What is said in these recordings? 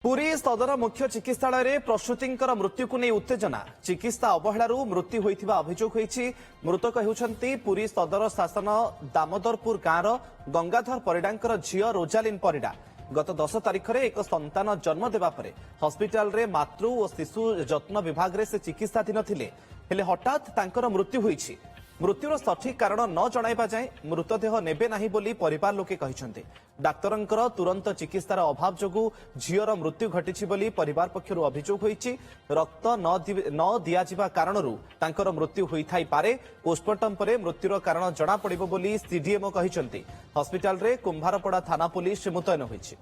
पुरी सदर मुख्य चिकित्सालय प्रसूतिंकर मृत्यु को नहीं उत्तेजना चिकित्सा अवहेलू मृत्यु होइथिबा अभियोग होईछि। मृतक हेउछन्ति पुरी सदर शासन दामोदरपुर गाँवर गंगाधर परिडांकर झियो रोजालिन परिडा। गत 10 तारिख में एक संतान जन्म देवा परे हॉस्पिटल रे मातृ और शिशु जत्न विभाग रे से चिकित्साधीन थिले हेले हठात तांकर मृत्यु होईछि। मृत्युर सठिक कारण न जणाइबा जाए मृतदेह नेबे नाही बोली परिवार लोके कहिसंते। डाक्तरंकर तुरंत चिकित्सार अभाव जोगु झियर मृत्यु घटिछि बोली परिवार पक्षरु अभियोग होईछि। रक्त न दियाजिबा कारणरू तांकर मृत्यु होइथाई पारे। पोस्टमार्टम परे मृत्युर कारण जणा पड़िबो बोली सीडीएमओ कहिसंते। हॉस्पिटल रे कुंभारपड़ा थाना पुलिस मुतयन होईछि।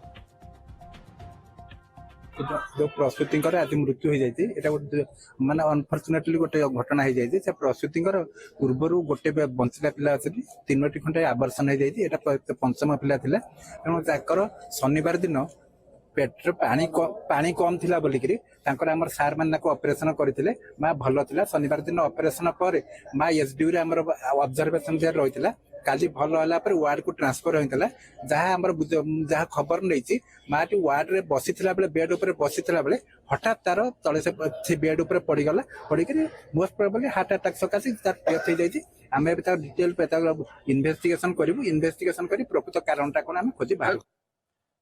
जो प्रसूति आज मृत्यु हो जाए माने अनफर्चुनेटली गोटे घटना हो जाए से प्रसूति पूर्वर गोटे बंचिला पिला अच्छे 3टी खंडे आवर्सन हो जाए पंचम पिला तेणु शनिवार दिन पेट पानी कम थिला बोलिकी आमर सार मैंने ऑपरेशन करते माँ भल थिला। शनिवार दिन ऑपरेशन पर माँ एसडीयू रे आमर ऑब्जर्वेशन रही काली भल होला पर वार्ड को ट्रांसफर होइतला। जहाँ आमर जहाँ खबर नहीं माँ टी वार्ड रे बसीथिला बेले बेड ऊपर बसीथिला बेले हठात तार तले से बेड ऊपर पड़ीगला। पड़ीकरी मोस्ट प्रोबेबली हार्ट अटैक सकाशे तार डेथ हो जाइए। आम डिटेल इन्वेस्टिगेशन करूँ। इन्वेस्टिगेशन कर प्रकृत कारणटा कौन आम खोजी बाहर।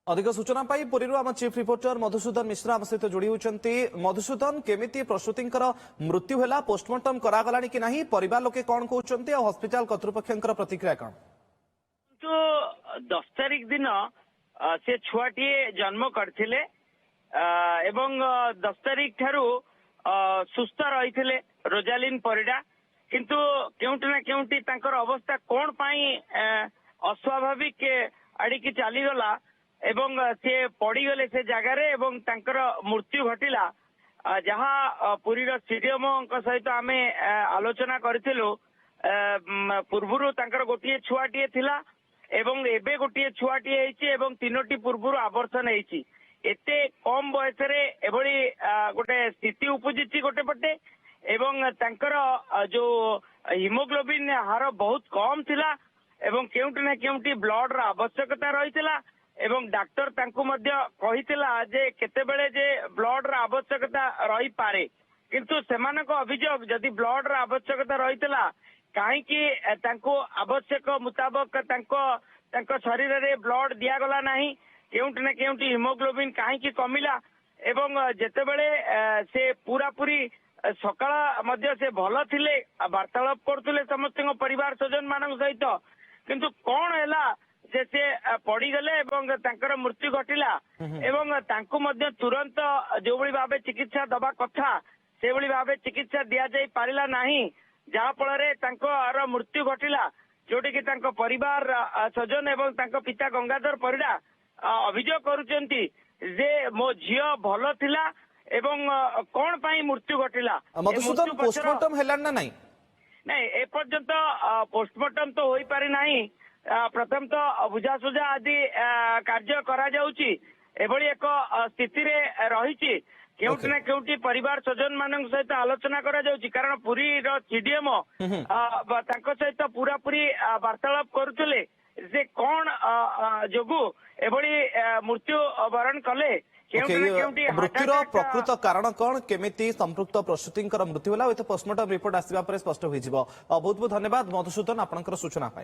अधिक सूचना पाई पुरी आम चीफ रिपोर्टर मधुसूदन मिश्र आम सहित जोड़ी होती। मधुसूदन केमिति प्रसूतिंकर मृत्यु है पोस्टमार्टम करागला कि नहीं परिवार लोके कौन कहते हॉस्पिटल कर्तृपक्ष प्रतिक्रिया कौन? तो 10 तारिख दिन से छुआटी जन्म करथिले एवं 10 तारिख ठारू सुस्थ रही रोजालिन परिडा किंतु केउटी ना केउटी तांकर अवस्था कौन पाई अस्वाभाविक आड़िकी चलीगला एवं से पड़गले से जगार एवं तांकर मृत्यु घटिला। जहाँ पुरीर सीडीएमओ सहित आम आलोचना करूँ पूर्वर तांकर गोटे छुआटीए थिला एवं एबे गोटे छुआटीए होईची एवं 3टी पूर्वर आवर्सन होईची। एते कम बयस रे एभली गोटे स्थिति उपजिची गोटे पटे एवं तांकर जो हिमोग्लोबिन हार बहुत कम थिला एवं केउटी ना केउटी ब्लड रा आवश्यकता रहितला एवं डाक्टर तांकु मध्य कहितला जे केतेबेले जे ब्लड रा आवश्यकता रही पारे किंतु सेमानक अभियोग जदि ब्लड रा आवश्यकता रहितला काहे कि तांको आवश्यक मुताबक तांको शरीर रे ब्लड दिया गला नाही केउटी ना केउटी हिमोग्लोबिन काहे कि कमिला एवं जेतेबेले से पूरा पूरी सकाळ मध्य से भल थिले वार्तालाप करथुले समस्त परिवार स्वजन मानक सहित किंतु कौन हैला से पड़गले एवं तांकर मृत्यु घटिला एवं तांकु मध्य तुरंत जो भली भावे चिकित्सा दबा कथा से भली भावे चिकित्सा दिया जाई पारिला नाही जहा फल तांकर मृत्यु घटिला जोटी कि तांको परिवार स्वजन एवं तांको पिता गंगाधर परिडा अभियोग करुचंती जे मो झियो भल थिला एवं कौन पाई मृत्यु घटिला। मधुसूदन पोस्टमार्टम हेलान ना नहीं नहीं ए पर्यंत पोस्टमार्टम तो होई पारि नाही। प्रथम तो बुझासुझा आदि कार्य करा जाउची एभली एक स्थिति रे रहिची केउटी ना केउटी परिवार स्वजन मानक सहित आलोचना करा जाउची कारण पुरी रो सीडीएमओ तांको सहित पूरा पूरी वार्तालाप करुतले जे कौन जोगु एभली मृत्यु वरण कले मृत्युर प्रकृत कारण कौन केमिति संपृक्त प्रसूतिंकर मृत्यु होला पोस्टमार्टम रिपोर्ट आसिबा परे स्पष्ट होइजिबो। बहुत बहुत धन्यवाद मधुसूदन आपनकर सूचना पाई।